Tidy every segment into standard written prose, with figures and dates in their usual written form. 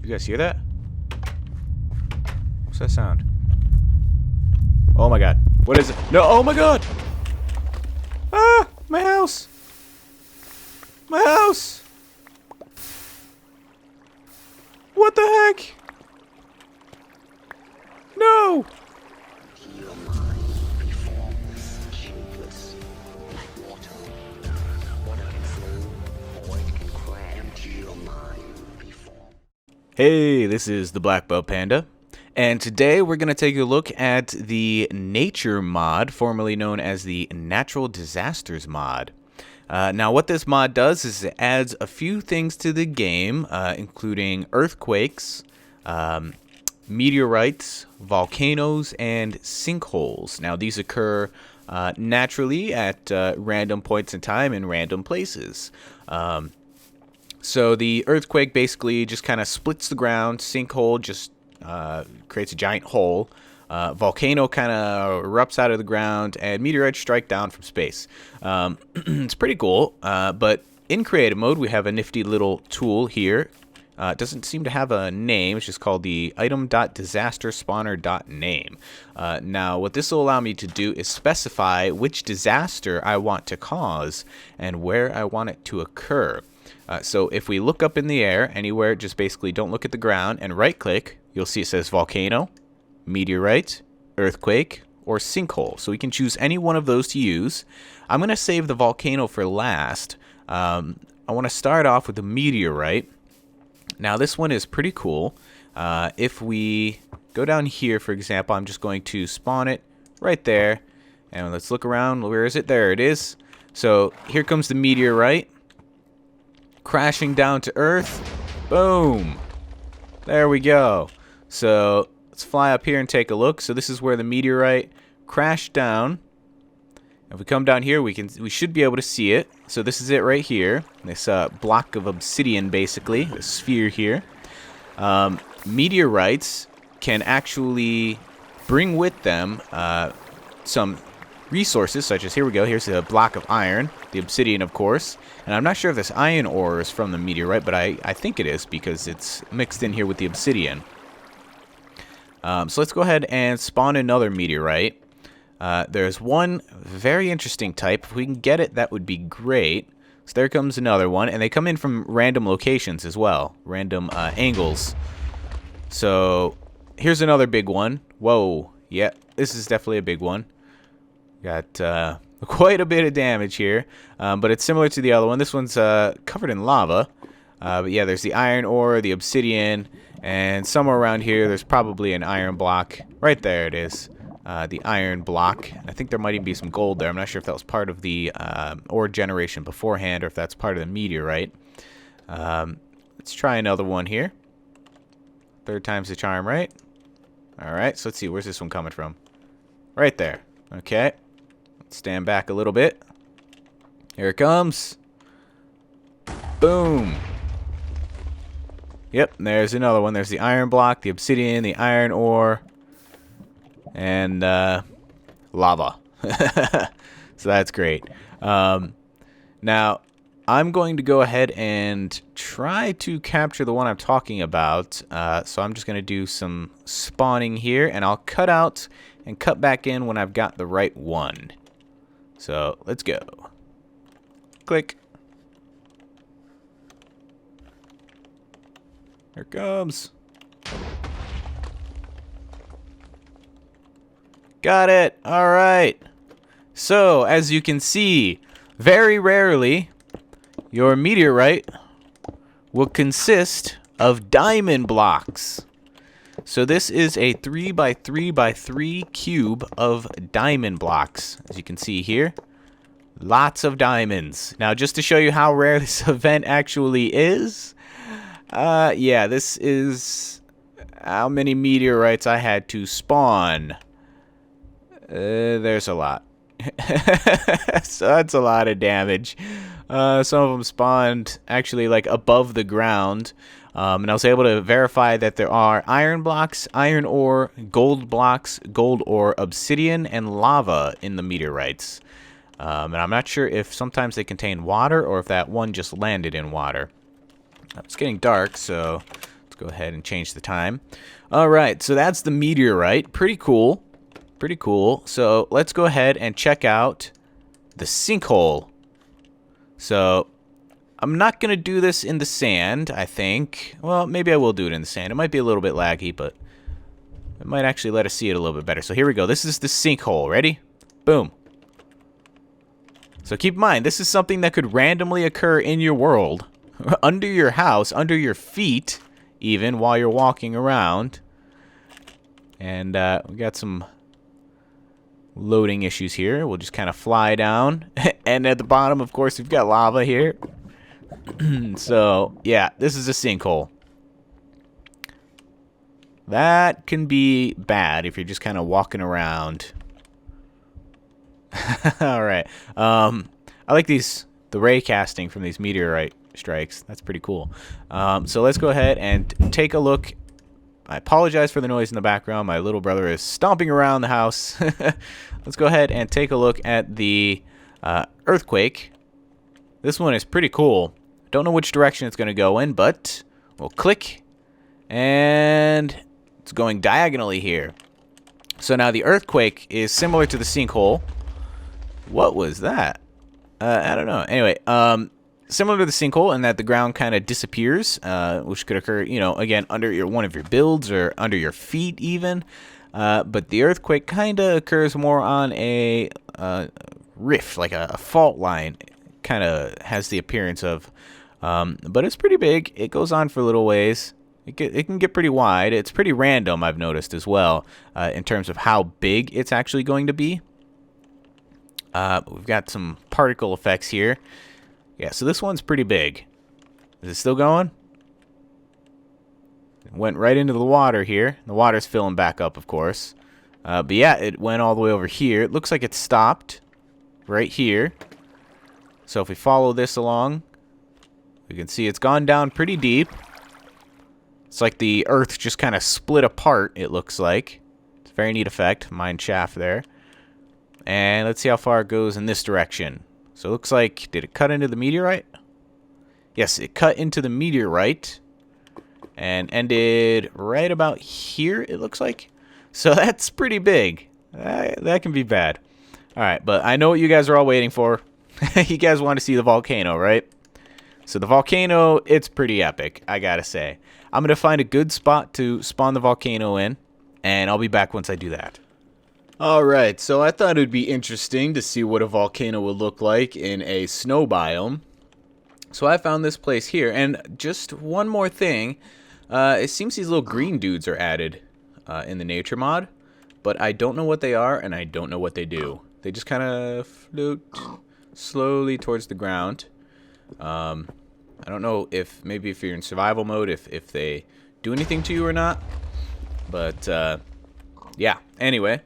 You guys hear that? What's that sound? Oh my god. What is it? No, oh my god! Ah! My house! My house! What the heck? No! Your mind reforms, shapeless, like water. Water can flow, or it can cram to your mind reform. Hey, this is the Black Belt Panda, and today we're going to take a look at the Nature mod, formerly known as the Natural Disasters mod. Now, what this mod does is it adds a few things to the game, including earthquakes, meteorites, volcanoes, and sinkholes. Now, these occur naturally at random points in time in random places. So the earthquake basically just kind of splits the ground. Sinkhole just creates a giant hole. Volcano kind of erupts out of the ground, and meteorites strike down from space. It's pretty cool, but in creative mode, we have a nifty little tool here. It doesn't seem to have a name. It's just called the item.disasterspawner.name. Now, what this will allow me to do is specify which disaster I want to cause and where I want it to occur. So if we look up in the air anywhere, just basically don't look at the ground and right-click, you'll see it says volcano, meteorite, earthquake, or sinkhole. So we can choose any one of those to use. I'm going to save the volcano for last. I want to start off with the meteorite. Now this one is pretty cool. If we go down here, for example, I'm just going to spawn it right there. And let's look around. Where is it? There it is. So here comes the meteorite. Crashing down to Earth. Boom. There we go. So let's fly up here and take a look. So this is where the meteorite crashed down. If we come down here, we should be able to see it. So this is it right here. This block of obsidian, basically, the sphere here. Meteorites can actually bring with them some resources, such as, here we go, here's a block of iron, the obsidian, of course. And I'm not sure if this iron ore is from the meteorite, but I think it is because it's mixed in here with the obsidian. So let's go ahead and spawn another meteorite. There's one very interesting type. If we can get it, that would be great. So there comes another one, and they come in from random locations as well, random angles. So here's another big one. Whoa, yeah, this is definitely a big one. Got quite a bit of damage here, but it's similar to the other one. This one's covered in lava. But yeah, there's the iron ore, the obsidian, and somewhere around here there's probably an iron block. Right there it is, the iron block. I think there might even be some gold there. I'm not sure if that was part of the ore generation beforehand or if that's part of the meteorite. Let's try another one here. Third time's the charm, right? Alright, so let's see. Where's this one coming from? Right there. Okay. Stand back a little bit. Here it comes. Boom. Yep, there's another one. There's the iron block, the obsidian, the iron ore, and lava. So that's great. Now, I'm going to go ahead and try to capture the one I'm talking about. So I'm just going to do some spawning here, and I'll cut out and cut back in when I've got the right one. So let's go. Click. Here it comes. Got it. All right. So as you can see, very rarely your meteorite will consist of diamond blocks. So this is a 3x3x3 cube of diamond blocks, as you can see here. Lots of diamonds. Now, just to show you how rare this event actually is, yeah, this is how many meteorites I had to spawn. There's a lot. So that's a lot of damage. Some of them spawned actually like above the ground. And I was able to verify that there are iron blocks, iron ore, gold blocks, gold ore, obsidian, and lava in the meteorites. And I'm not sure if sometimes they contain water or if that one just landed in water. It's getting dark, so let's go ahead and change the time. All right, so that's the meteorite. Pretty cool. Pretty cool. So let's go ahead and check out the sinkhole. So I'm not going to do this in the sand, I think. Well, maybe I will do it in the sand. It might be a little bit laggy, but it might actually let us see it a little bit better. So here we go. This is the sinkhole. Ready? Boom. So keep in mind, this is something that could randomly occur in your world, under your house, under your feet, even while you're walking around. And we got some loading issues here. We'll just kind of fly down. And at the bottom, of course, we've got lava here. So, yeah, this is a sinkhole. That can be bad if you're just kind of walking around. All right. I like the ray casting from these meteorite strikes. That's pretty cool. So let's go ahead and take a look. I apologize for the noise in the background. My little brother is stomping around the house. Let's go ahead and take a look at the earthquake. This one is pretty cool. Don't know which direction it's going to go in, but we'll click, and it's going diagonally here. So now the earthquake is similar to the sinkhole. What was that? I don't know. Anyway, similar to the sinkhole in that the ground kind of disappears, which could occur, you know, again, under one of your builds or under your feet even. But the earthquake kind of occurs more on a rift, like a fault line. Kind of has the appearance of, but it's pretty big. It goes on for a little ways. It can get pretty wide. It's pretty random, I've noticed as well, in terms of how big it's actually going to be. We've got some particle effects here. Yeah, so this one's pretty big. Is it still going? It went right into the water here. The water's filling back up, of course. But yeah, it went all the way over here. It looks like it stopped right here. So if we follow this along, we can see it's gone down pretty deep. It's like the earth just kind of split apart, it looks like. It's a very neat effect. Mine shaft there. And let's see how far it goes in this direction. So it looks like, did it cut into the meteorite? Yes, it cut into the meteorite and ended right about here, it looks like. So that's pretty big. That can be bad. All right, but I know what you guys are all waiting for. You guys want to see the volcano, right? So the volcano, it's pretty epic, I gotta say. I'm going to find a good spot to spawn the volcano in, and I'll be back once I do that. Alright, so I thought it would be interesting to see what a volcano would look like in a snow biome. So I found this place here, and just one more thing. It seems these little green dudes are added in the nature mod, but I don't know what they are, and I don't know what they do. They just kind of float slowly towards the ground. I don't know if maybe if you're in survival mode, if they do anything to you or not. But yeah, anyway.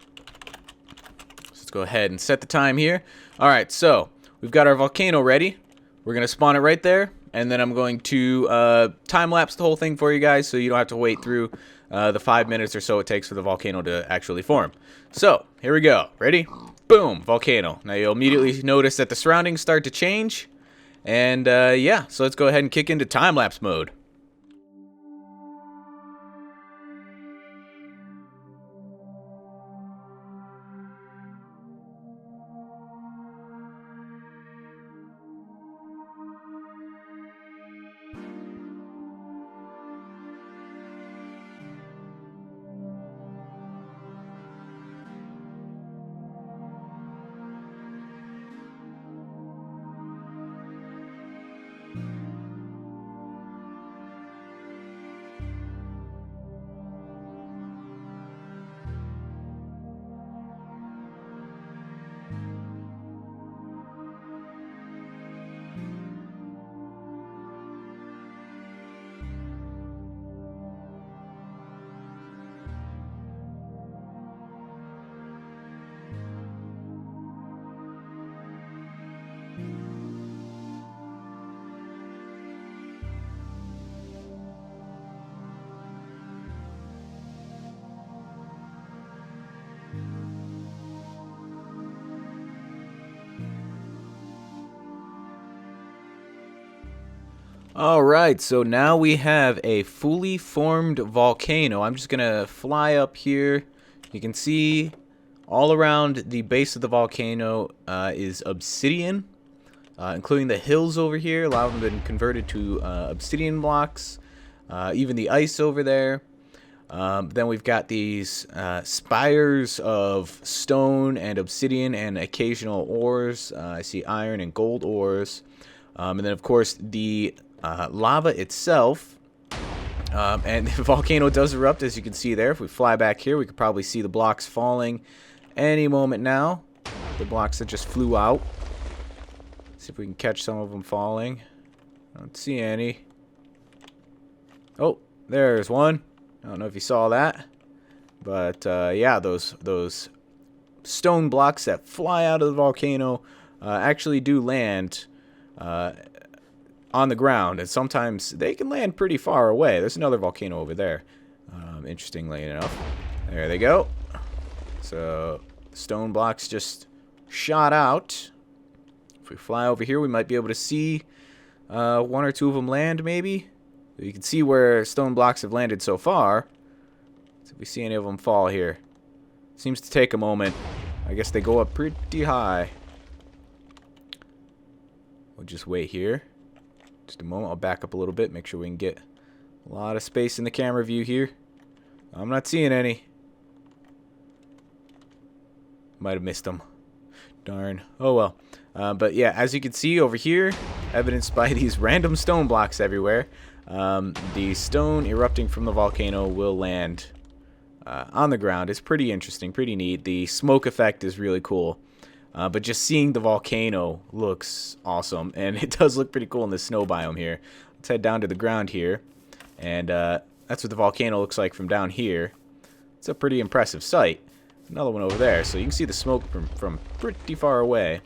Let's go ahead and set the time here. All right, so we've got our volcano ready. We're going to spawn it right there, and then I'm going to time-lapse the whole thing for you guys so you don't have to wait through the 5 minutes or so it takes for the volcano to actually form. So, here we go. Ready? Boom, volcano. Now you'll immediately notice that the surroundings start to change. And yeah, so let's go ahead and kick into time-lapse mode. Alright, so now we have a fully formed volcano. I'm just gonna fly up here. You can see all around the base of the volcano is obsidian, including the hills over here. A lot of them have been converted to obsidian blocks, even the ice over there. Then we've got these spires of stone and obsidian and occasional ores. I see iron and gold ores. And then, of course, the lava itself. And the volcano does erupt, as you can see there. If we fly back here, we could probably see the blocks falling any moment now. The blocks that just flew out. See if we can catch some of them falling. I don't see any. Oh, there's one. I don't know if you saw that. But, yeah, those stone blocks that fly out of the volcano actually do land on the ground, and sometimes they can land pretty far away. There's another volcano over there, interestingly enough. There they go. So stone blocks just shot out. If we fly over here, we might be able to see one or two of them land, maybe. You can see where stone blocks have landed so far. So if we see any of them fall here, seems to take a moment. I guess they go up pretty high. We'll just wait here. Just a moment. I'll back up a little bit, make sure we can get a lot of space in the camera view here. I'm not seeing any. Might have missed them. Darn. Oh well. But yeah, as you can see over here, evidenced by these random stone blocks everywhere, the stone erupting from the volcano will land on the ground. It's pretty interesting, pretty neat. The smoke effect is really cool. But just seeing the volcano looks awesome, and it does look pretty cool in the snow biome here. Let's head down to the ground here, and that's what the volcano looks like from down here. It's a pretty impressive sight. Another one over there, so you can see the smoke from pretty far away.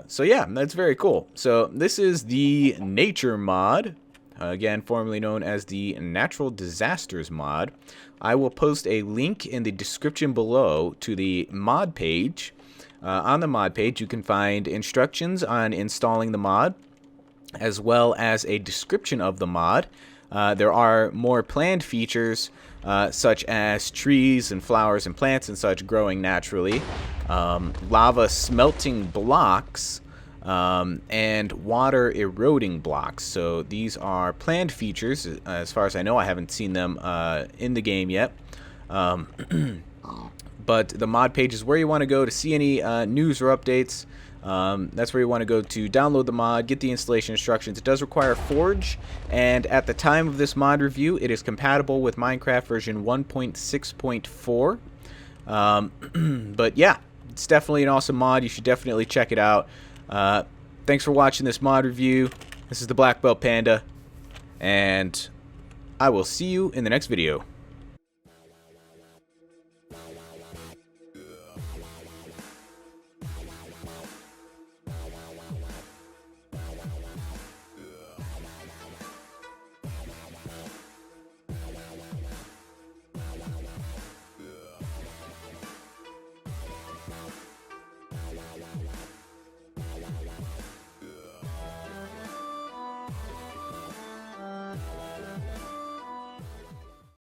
So yeah, that's very cool. So this is the Nature mod, again formerly known as the Natural Disasters mod. I will post a link in the description below to the mod page. On the mod page, you can find instructions on installing the mod, as well as a description of the mod. There are more planned features, such as trees and flowers and plants and such growing naturally, lava smelting blocks, and water eroding blocks. So these are planned features. As far as I know, I haven't seen them in the game yet. But the mod page is where you want to go to see any news or updates. That's where you want to go to download the mod, get the installation instructions. It does require Forge, and at the time of this mod review, it is compatible with Minecraft version 1.6.4. But yeah, it's definitely an awesome mod. You should definitely check it out. Thanks for watching this mod review. This is the Black Belt Panda, and I will see you in the next video.